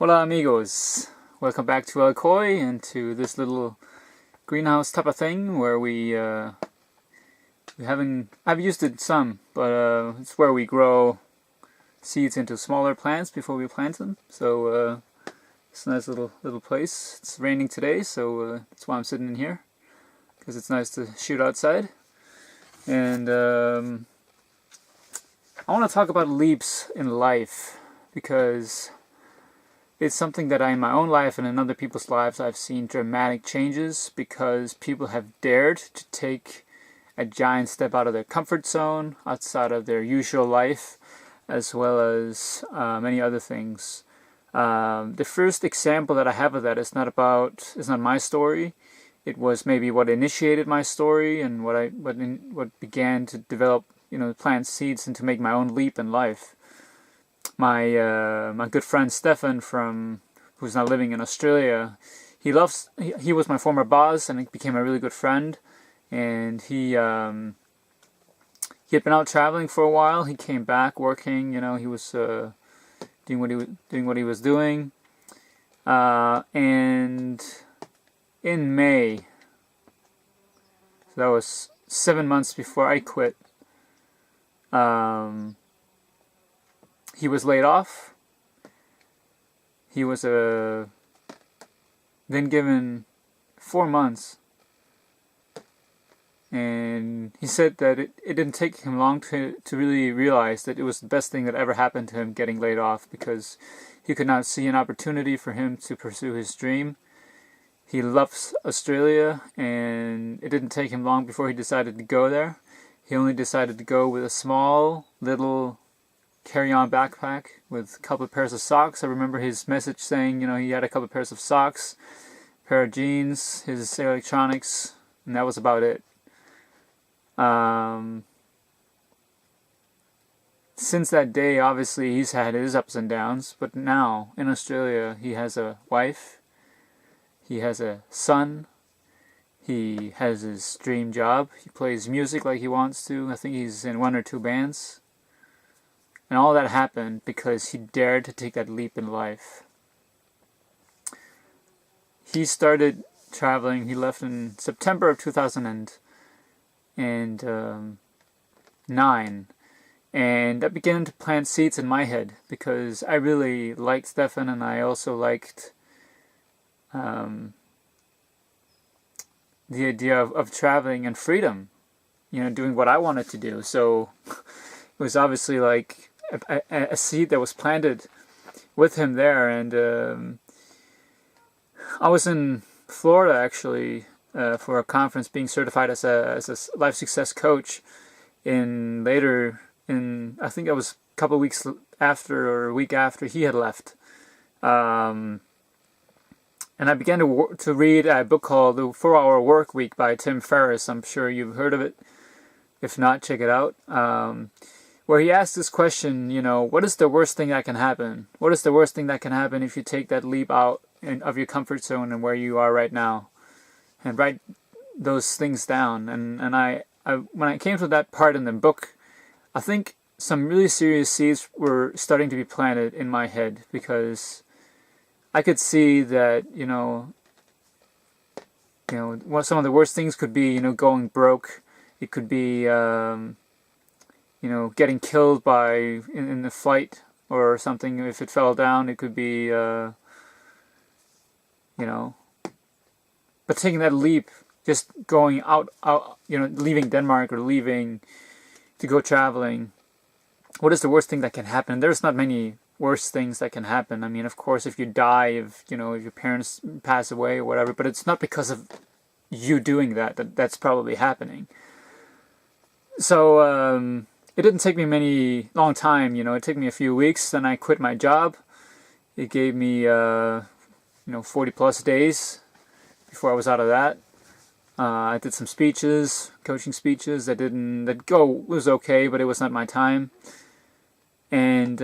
Hola amigos, welcome back to Alcoy and to this little greenhouse type of thing where I've used it some, but it's where we grow seeds into smaller plants before we plant them. So it's a nice little place. It's raining today, so that's why I'm sitting in here, because it's nice to shoot outside. And I want to talk about leaps in life, because it's something that in my own life and in other people's lives I've seen dramatic changes, because people have dared to take a giant step out of their comfort zone, outside of their usual life, as well as many other things. The first example that I have of that is not my story. It was maybe what initiated my story and what began to develop, plant seeds and to make my own leap in life. My good friend Stefan, who's now living in Australia, he was my former boss and he became a really good friend. And he had been out traveling for a while. He came back working. He was doing what he was doing. And in May, so that was 7 months before I quit, he was laid off. He was then given 4 months. And he said that it didn't take him long to really realize that it was the best thing that ever happened to him getting laid off, because he could not see an opportunity for him to pursue his dream. He loves Australia, and it didn't take him long before he decided to go there. He only decided to go with a small little carry-on backpack with a couple of pairs of socks. I remember his message saying, he had a couple of pairs of socks, a pair of jeans, his electronics, and that was about it. Since that day, obviously, he's had his ups and downs, but now, in Australia, he has a wife, he has a son, he has his dream job, he plays music like he wants to. I think he's in 1 or 2 bands. And all that happened because he dared to take that leap in life. He started traveling. He left in September of 2009. And that began to plant seeds in my head, because I really liked Stefan, and I also liked the idea of traveling and freedom, doing what I wanted to do. So it was obviously like a seed that was planted with him there. And I was in Florida actually for a conference, being certified as a life success coach. I think it was a couple of weeks after, or a week after he had left. And I began to read a book called The 4-Hour Work Week by Tim Ferriss. I'm sure you've heard of it. If not, check it out. Where he asked this question, what is the worst thing that can happen? What is the worst thing that can happen if you take that leap out of your comfort zone and where you are right now? And write those things down. And I when I came to that part in the book, I think some really serious seeds were starting to be planted in my head, because I could see that, some of the worst things could be, going broke. It could be, getting killed in the flight or something if it fell down. It could be, but taking that leap, just going out, leaving Denmark or leaving to go traveling. What is the worst thing that can happen? There's not many worse things that can happen. I mean, of course, if you die, if your parents pass away or whatever, but it's not because of you doing that's probably happening. So it didn't take me long time. It took me a few weeks. Then I quit my job. It gave me 40 plus days before I was out of that. I did some speeches, coaching speeches that was okay, but it was not my time. And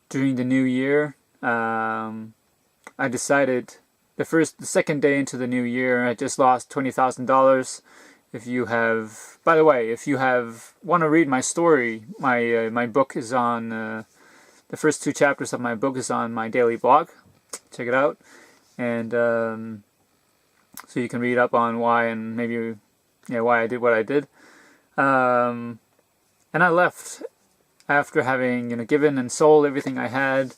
during the new year, I decided the second day into the new year, I just lost $20,000. If you want to read my story, my book is on the first 2 chapters of my book is on my daily blog. Check it out, and so you can read up on why and maybe why I did what I did. And I left after having given and sold everything I had,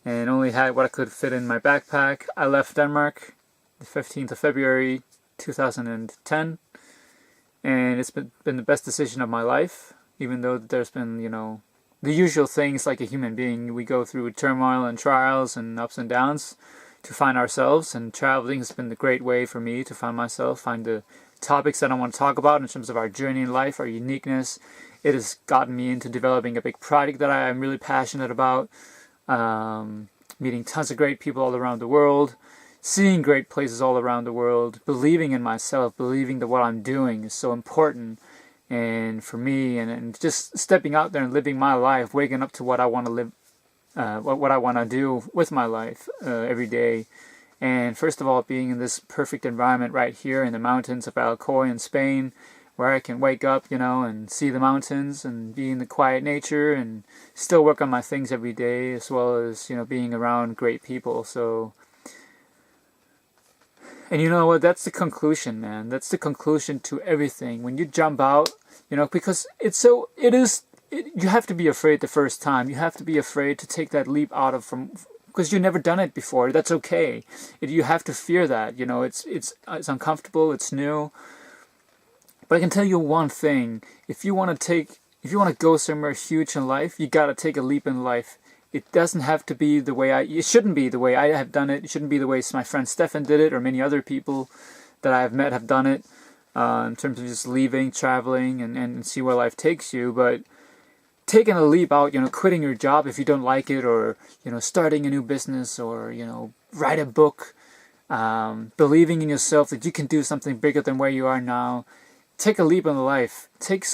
and only had what I could fit in my backpack. I left Denmark the 15th of February 2010, and it's been the best decision of my life, even though there's been, the usual things like a human being. We go through turmoil and trials and ups and downs to find ourselves, and traveling has been the great way for me to find myself, find the topics that I want to talk about in terms of our journey in life, our uniqueness. It has gotten me into developing a big project that I am really passionate about, meeting tons of great people all around the world, seeing great places all around the world, believing in myself, believing that what I'm doing is so important and for me, and just stepping out there and living my life, waking up to what I want to live, what I want to do with my life every day. And first of all, being in this perfect environment right here in the mountains of Alcoy in Spain, where I can wake up, and see the mountains and be in the quiet nature and still work on my things every day, as well as, being around great people. So, and you know what, that's the conclusion, man. That's the conclusion to everything. When you jump out, because you have to be afraid the first time. You have to be afraid to take that leap because you've never done it before. That's okay. You have to fear that, it's uncomfortable, it's new. But I can tell you one thing: if you want to go somewhere huge in life, you got to take a leap in life. It doesn't have to be it shouldn't be the way I have done it. It shouldn't be the way my friend Stefan did it, or many other people that I have met have done it, in terms of just leaving, traveling, and see where life takes you. But taking a leap out, quitting your job if you don't like it, or, starting a new business, or, write a book, believing in yourself that you can do something bigger than where you are now. Take a leap in life. Take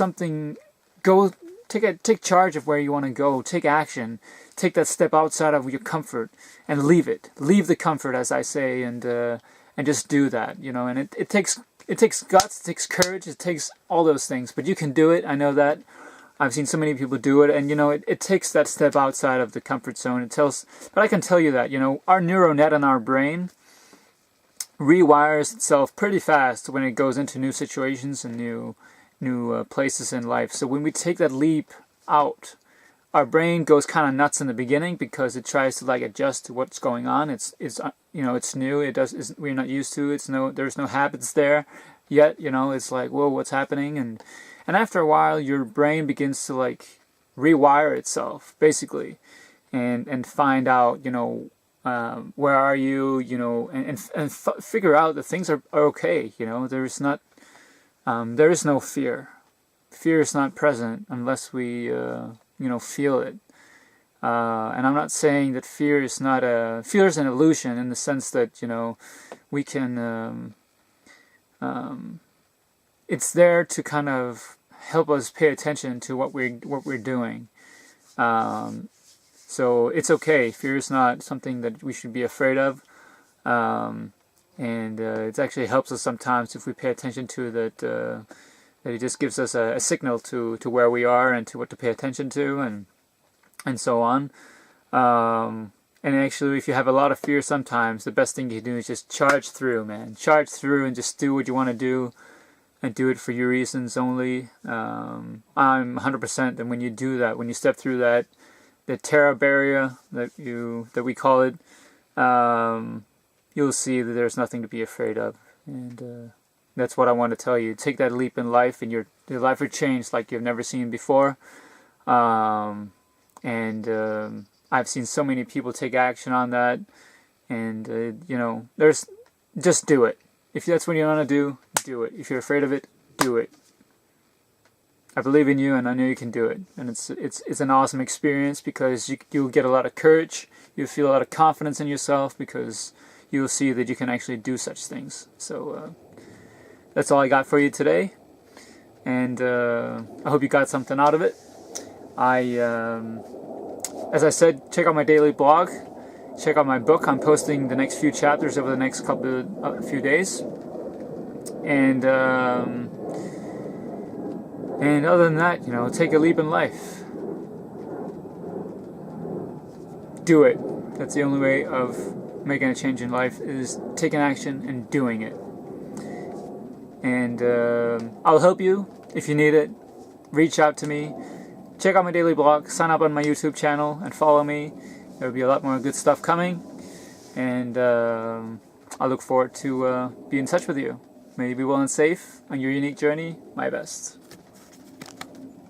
charge of where you want to go. Take action. Take that step outside of your comfort and leave it. Leave the comfort, as I say, and just do that. And it takes guts, it takes courage, it takes all those things. But you can do it. I know that. I've seen so many people do it, and it takes that step outside of the comfort zone. But I can tell you that our neural net in our brain rewires itself pretty fast when it goes into new situations and new places in life. So when we take that leap out, our brain goes kind of nuts in the beginning because it tries to adjust to what's going on. It's new. We're not used to it. There's no habits there yet. It's like, whoa, what's happening? And after a while, your brain begins to rewire itself basically, and find out where are you, and figure out that things are okay. There is no fear. Fear is not present unless we, feel it. And I'm not saying that fear is an illusion in the sense that, we can, it's there to kind of help us pay attention to what we're doing. So it's okay. Fear is not something that we should be afraid of. And it actually helps us sometimes if we pay attention to that. That it just gives us a signal to where we are and to what to pay attention to, and so on. And actually, if you have a lot of fear, sometimes the best thing you can do is just charge through, man. Charge through and just do what you want to do, and do it for your reasons only. I'm 100% that when you do that, when you step through the terror barrier that we call it, you'll see that there's nothing to be afraid of. And that's what I want to tell you. Take that leap in life, and your life will change like you've never seen before. I've seen so many people take action on that, and just do it. If that's what you want to do it. If you're afraid of it, do it. I believe in you, and I know you can do it. And it's an awesome experience because you'll get a lot of courage. You'll feel a lot of confidence in yourself because you'll see that you can actually do such things. So that's all I got for you today, and I hope you got something out of it. As I said, check out my daily blog, check out my book. I'm posting the next few chapters over the next few days, and other than that, take a leap in life. do it. That's the only way of making a change in life, is taking action and doing it. And I'll help you if you need it. Reach out to me. Check out my daily blog. Sign up on my YouTube channel and follow me. There'll be a lot more good stuff coming. And I look forward to be in touch with you. May you be well and safe on your unique journey. My best.